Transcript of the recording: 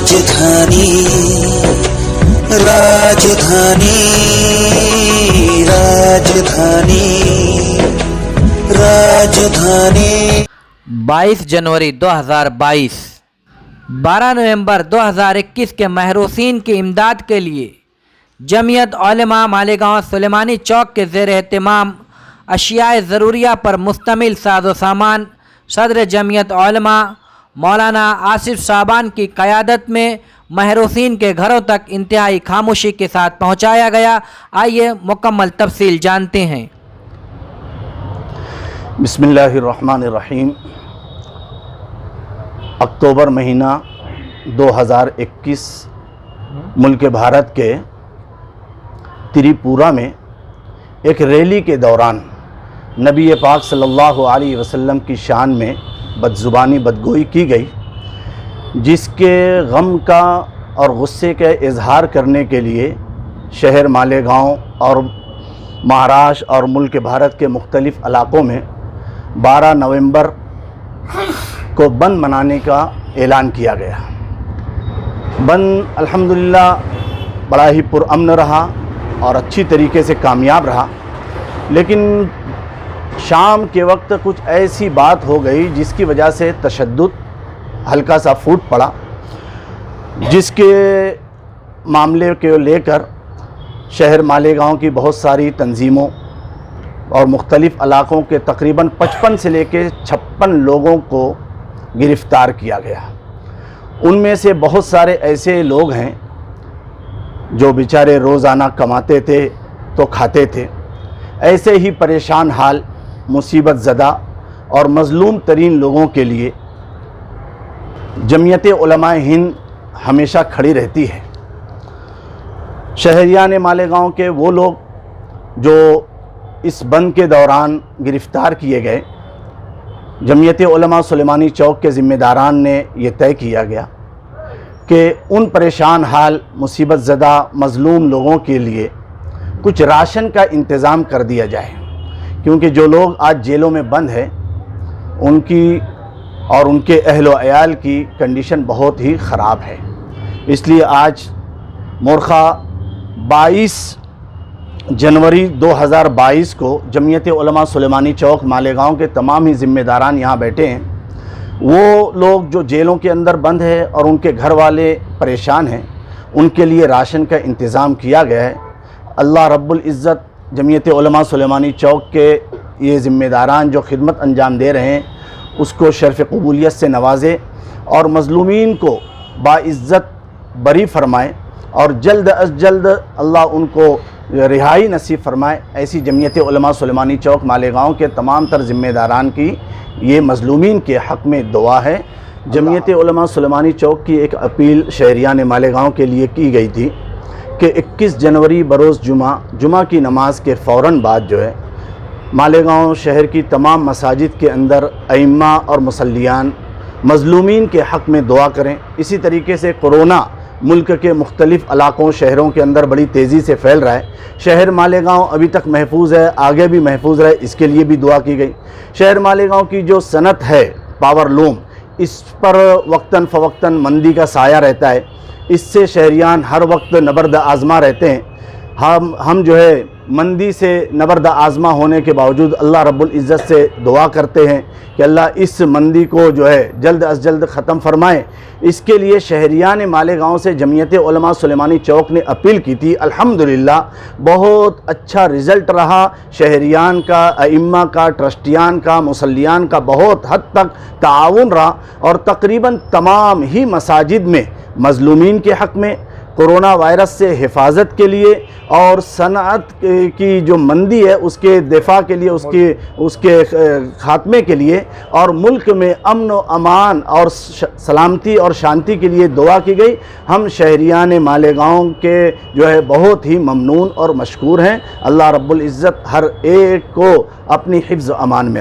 राजधानी राजधानी राजधानी राजधानी 22 जनवरी 2022 12 नवंबर 2021 के महरूसीन की इमदाद के लिए जमीयत उलमा मालेगांव सुलेमानी चौक के ज़ेर एहतमाम अशियाए ज़रूरिया पर मुश्तमिल साजो सामान सदर जमीयत उलमा मौलाना आसिफ साहबान की क़यादत में महरूसीन के घरों तक इंतहाई खामोशी के साथ पहुँचाया गया। आइए मुकम्मल तफसील जानते हैं। बिस्मिल्लाहिर्रहमानिर्रहीम। अक्टूबर महीना 2021 मुल्क भारत के त्रिपुरा में एक रैली के दौरान नबी पाक सल्लल्लाहु अलैहि वसल्लम की शान में बदजुबानी बदगोई की गई, जिसके गम का और गुस्से का इजहार करने के लिए शहर मालेगांव और महाराष्ट्र और मुल्क भारत के मुख्तलिफ़ इलाक़ों में 12 नवंबर को बंद मनाने का ऐलान किया गया। बंद अल्हम्दुलिल्लाह बड़ा ही पुरअमन रहा और अच्छी तरीके से कामयाब रहा, लेकिन शाम के वक्त कुछ ऐसी बात हो गई जिसकी वजह से तशद्दुद हल्का सा फूट पड़ा, जिसके मामले को लेकर शहर मालेगांव की बहुत सारी तंजीमों और मुख्तलिफ़ इलाक़ों के तकरीबन 55 से लेकर 56 लोगों को गिरफ़्तार किया गया। उनमें से बहुत सारे ऐसे लोग हैं जो बेचारे रोज़ाना कमाते थे तो खाते थे। ऐसे ही परेशान हाल, मुसीबत ज़दा और मज़लूम तरीन लोगों के लिए जमीयत उलमा हिंद हमेशा खड़ी रहती है। शहरियान मालेगांव के वो लोग जो इस बंद के दौरान गिरफ़्तार किए गए, जमीयत उलमा सुलेमानी चौक के ज़िम्मेदारान ने यह तय किया गया कि उन परेशान हाल मुसीबत ज़दा मज़लूम लोगों के लिए कुछ राशन का इंतज़ाम कर दिया जाए, क्योंकि जो लोग आज जेलों में बंद हैं उनकी और उनके अहलो अयाल की कंडीशन बहुत ही ख़राब है। इसलिए आज मोरखा 22 जनवरी 2022 को जमीयत उलमा सुलेमानी चौक मालेगांव के तमाम ही ज़िम्मेदारान यहाँ बैठे हैं। वो लोग जो जेलों के अंदर बंद है और उनके घर वाले परेशान हैं, उनके लिए राशन का इंतज़ाम किया गया है। अल्लाह रब्बुल इज़्ज़त जमीयत उलमा सुलेमानी चौक के ये ज़िम्मेदारान जो खिदमत अंजाम दे रहे हैं उसको शर्फ़ क़बूलियत से नवाजे और मज़लूमीन को बाइज़्ज़त बरी फ़रमाए और जल्द अज़ जल्द अल्लाह उनको रिहाई नसीब फ़रमाए। ऐसी जमीयत उलमा सुलेमानी चौक मालेगांव के तमाम तर ज़िम्मेदारान की ये मज़लूमीन के हक़ में दुआ है। जमीयत उलमा सुलेमानी चौक की एक अपील शहरियान मालेगांव के लिए की गई थी कि 21 जनवरी बरोज़ जुमा की नमाज के फ़ौरन बाद जो है मालेगांव शहर की तमाम मसाजिद के अंदर अइम्मा और मुसल्लियान मज़लूमीन के हक़ में दुआ करें। इसी तरीके से कोरोना मुल्क के मुख्तलिफ़ इलाक़ों शहरों के अंदर बड़ी तेज़ी से फैल रहा है। शहर मालेगांव अभी तक महफूज है, आगे भी महफूज रहे, इसके लिए भी दुआ की गई। शहर मालेगांव की जो सनत है पावर लूम, इस पर वक्तन फ़वक्तन मंदी का साया रहता है। इससे शहरियान हर वक्त नबर्द आज़मा रहते हैं। हम जो है मंदी से नबर्द आज़मा होने के बावजूद अल्लाह रब्बुल इज़्ज़त से दुआ करते हैं कि अल्लाह इस मंदी को जो है जल्द अज़ जल्द ख़त्म फरमाए। इसके लिए शहरियान मालेगांव से जमीयत उलमा सुलेमानी चौक ने अपील की थी। अल्हम्दुलिल्लाह बहुत अच्छा रिज़ल्ट रहा। शहरियान का, अइम्मा का, ट्रस्टियान का, मुसल्लियान का बहुत हद तक ताउन रहा और तकरीबन तमाम ही मसाजिद में मज़लूमीन के हक़ में, कोरोना वायरस से हिफाजत के लिए और सनअत की जो मंदी है उसके दिफा के लिए, उसके ख़ात्मे के लिए और मुल्क में अमन व अमान और सलामती और शांति के लिए दुआ की गई। हम शहरियान मालेगांव के जो है बहुत ही ममनून और मशकूर हैं। अल्लाह रब्बुल इज़्ज़त हर एक को अपनी हिफ्ज़ अमान में